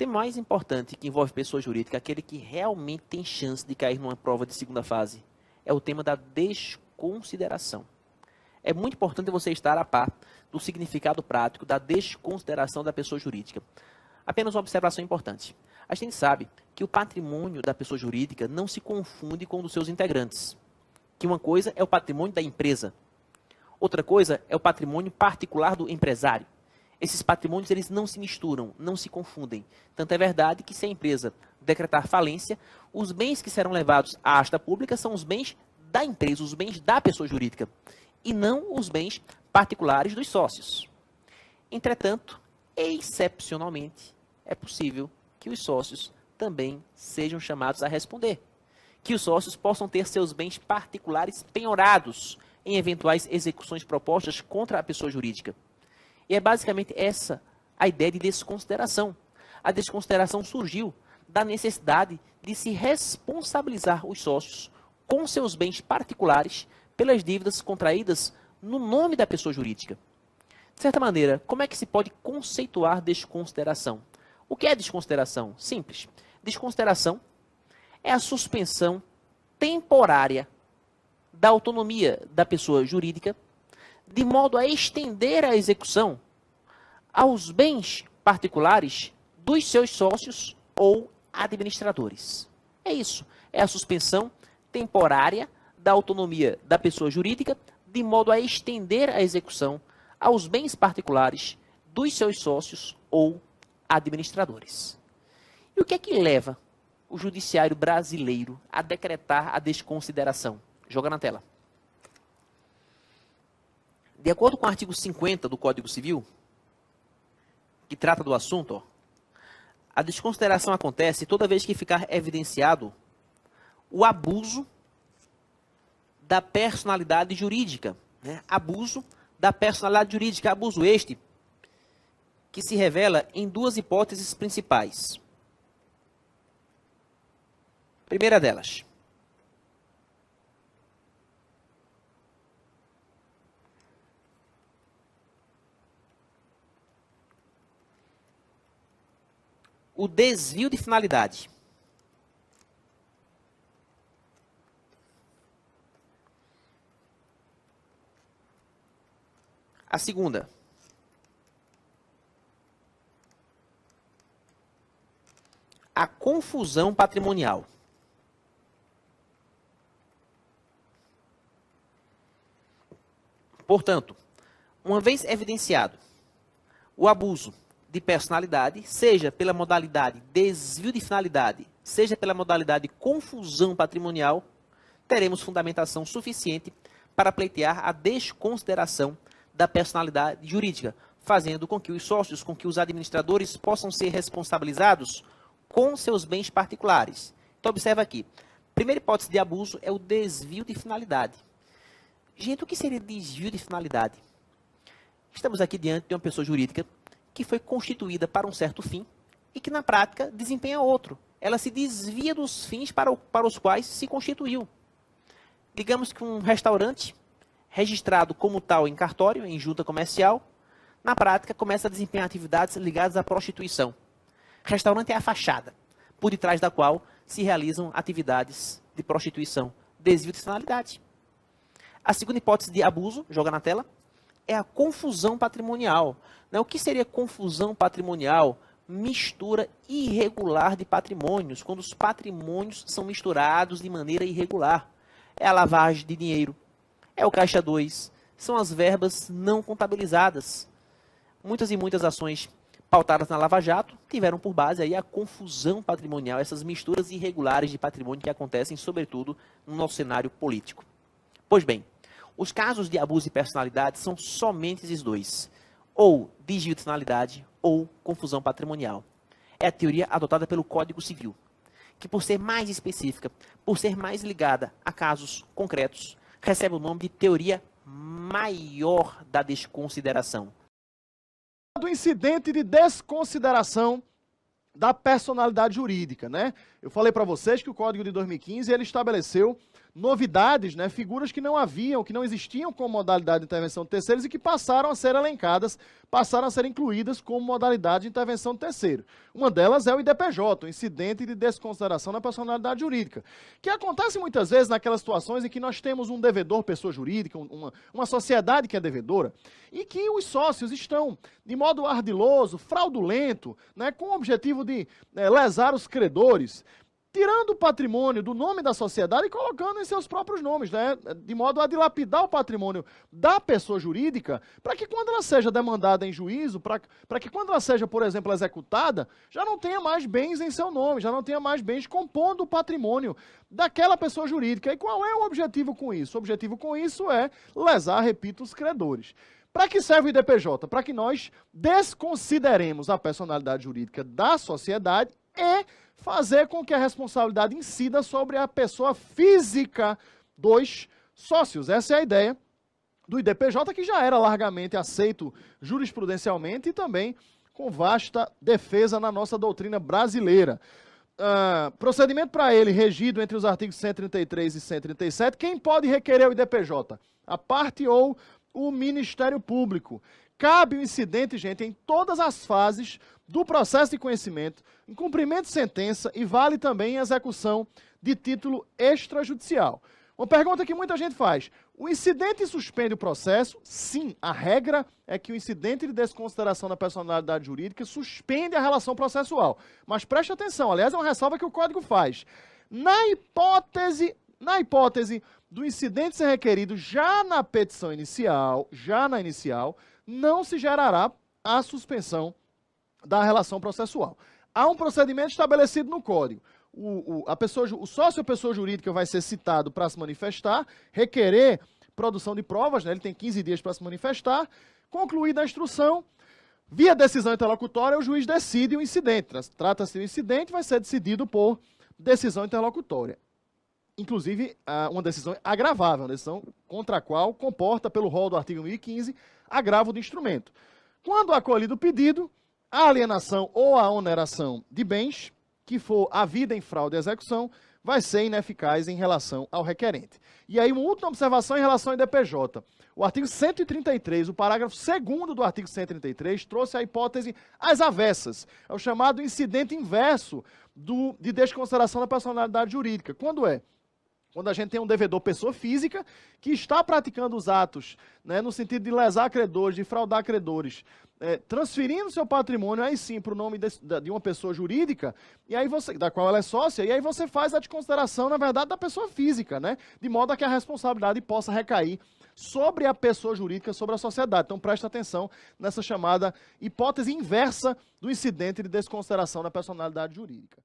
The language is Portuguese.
tema mais importante que envolve pessoa jurídica, aquele que realmente tem chance de cair numa prova de segunda fase, é o tema da desconsideração. É muito importante você estar a par do significado prático da desconsideração da pessoa jurídica. Apenas uma observação importante. A gente sabe que o patrimônio da pessoa jurídica não se confunde com o dos seus integrantes. Que uma coisa é o patrimônio da empresa, outra coisa é o patrimônio particular do empresário. Esses patrimônios eles não se misturam, não se confundem. Tanto é verdade que se a empresa decretar falência, os bens que serão levados à asta pública são os bens da empresa, os bens da pessoa jurídica, e não os bens particulares dos sócios. Entretanto, excepcionalmente, é possível que os sócios também sejam chamados a responder. Que os sócios possam ter seus bens particulares penhorados em eventuais execuções propostas contra a pessoa jurídica. E é basicamente essa a ideia de desconsideração. A desconsideração surgiu da necessidade de se responsabilizar os sócios com seus bens particulares pelas dívidas contraídas no nome da pessoa jurídica. De certa maneira, como é que se pode conceituar desconsideração? O que é desconsideração? Simples. Desconsideração é a suspensão temporária da autonomia da pessoa jurídica, de modo a estender a execução aos bens particulares dos seus sócios ou administradores. É isso. É a suspensão temporária da autonomia da pessoa jurídica, de modo a estender a execução aos bens particulares dos seus sócios ou administradores. E o que é que leva o judiciário brasileiro a decretar a desconsideração? Joga na tela. De acordo com o artigo 50 do Código Civil, que trata do assunto, a desconsideração acontece toda vez que ficar evidenciado o abuso da personalidade jurídica. Abuso da personalidade jurídica, abuso este que se revela em duas hipóteses principais. Primeira delas, o desvio de finalidade. A segunda, a confusão patrimonial. Portanto, uma vez evidenciado o abuso de personalidade, seja pela modalidade desvio de finalidade, seja pela modalidade confusão patrimonial, teremos fundamentação suficiente para pleitear a desconsideração da personalidade jurídica, fazendo com que os sócios, com que os administradores possam ser responsabilizados com seus bens particulares. Então, observa aqui. Primeira hipótese de abuso é o desvio de finalidade. Gente, o que seria desvio de finalidade? Estamos aqui diante de uma pessoa jurídica que foi constituída para um certo fim e que, na prática, desempenha outro. Ela se desvia dos fins para os quais se constituiu. Digamos que um restaurante, registrado como tal em cartório, em junta comercial, na prática começa a desempenhar atividades ligadas à prostituição. Restaurante é a fachada, por detrás da qual se realizam atividades de prostituição. Desvio de finalidade. A segunda hipótese de abuso, joga na tela, é a confusão patrimonial. O que seria confusão patrimonial? Mistura irregular de patrimônios, quando os patrimônios são misturados de maneira irregular. É a lavagem de dinheiro, é o caixa 2, são as verbas não contabilizadas. Muitas e muitas ações pautadas na Lava Jato tiveram por base aí a confusão patrimonial, essas misturas irregulares de patrimônio que acontecem, sobretudo, no nosso cenário político. Pois bem, os casos de abuso de personalidade são somente esses dois, ou desvio de finalidade ou confusão patrimonial. É a teoria adotada pelo Código Civil, que por ser mais específica, por ser mais ligada a casos concretos, recebe o nome de teoria maior da desconsideração. Do incidente de desconsideração da personalidade jurídica, né? Eu falei para vocês que o Código de 2015 ele estabeleceu novidades, né, figuras que não haviam, que não existiam como modalidade de intervenção de terceiros e que passaram a ser elencadas, passaram a ser incluídas como modalidade de intervenção de terceiro. Uma delas é o IDPJ, o incidente de desconsideração da personalidade jurídica, que acontece muitas vezes naquelas situações em que nós temos um devedor, pessoa jurídica, uma sociedade que é devedora, e que os sócios estão, de modo ardiloso, fraudulento, né, com o objetivo de lesar os credores, tirando o patrimônio do nome da sociedade e colocando em seus próprios nomes, né? De modo a dilapidar o patrimônio da pessoa jurídica, para que quando ela seja demandada em juízo, para que quando ela seja, por exemplo, executada, já não tenha mais bens em seu nome, já não tenha mais bens compondo o patrimônio daquela pessoa jurídica. E qual é o objetivo com isso? O objetivo com isso é lesar, repito, os credores. Para que serve o IDPJ? Para que nós desconsideremos a personalidade jurídica da sociedade e fazer com que a responsabilidade incida sobre a pessoa física dos sócios. Essa é a ideia do IDPJ, que já era largamente aceito jurisprudencialmente e também com vasta defesa na nossa doutrina brasileira. Procedimento para ele regido entre os artigos 133 e 137. Quem pode requerer o IDPJ? A parte ou o Ministério Público. Cabe o incidente, gente, em todas as fases do processo de conhecimento, em cumprimento de sentença e vale também em execução de título extrajudicial. Uma pergunta que muita gente faz: o incidente suspende o processo? Sim, a regra é que o incidente de desconsideração da personalidade jurídica suspende a relação processual. Mas preste atenção, aliás, é uma ressalva que o Código faz. Na hipótese do incidente ser requerido já na petição inicial, não se gerará a suspensão da relação processual. Há um procedimento estabelecido no Código. O sócio ou pessoa jurídica vai ser citado para se manifestar, requerer produção de provas, né? Ele tem 15 dias para se manifestar. Concluída a instrução, via decisão interlocutória, o juiz decide o incidente. Trata-se de um incidente, vai ser decidido por decisão interlocutória. Inclusive, uma decisão agravável, uma decisão contra a qual comporta, pelo rol do artigo 1015, agravo do instrumento. Quando acolhido o pedido, a alienação ou a oneração de bens que for havida em fraude à execução vai ser ineficaz em relação ao requerente. E aí, uma última observação em relação ao IDPJ. O artigo 133, o parágrafo 2º do artigo 133, trouxe a hipótese às avessas. É o chamado incidente inverso de desconsideração da personalidade jurídica. Quando é? Quando a gente tem um devedor pessoa física que está praticando os atos, né, no sentido de lesar credores, de fraudar credores, transferindo seu patrimônio aí sim para o nome de uma pessoa jurídica, e aí da qual ela é sócia, e aí você faz a desconsideração, na verdade, da pessoa física, né, de modo a que a responsabilidade possa recair sobre a pessoa jurídica, sobre a sociedade. Então preste atenção nessa chamada hipótese inversa do incidente de desconsideração da personalidade jurídica.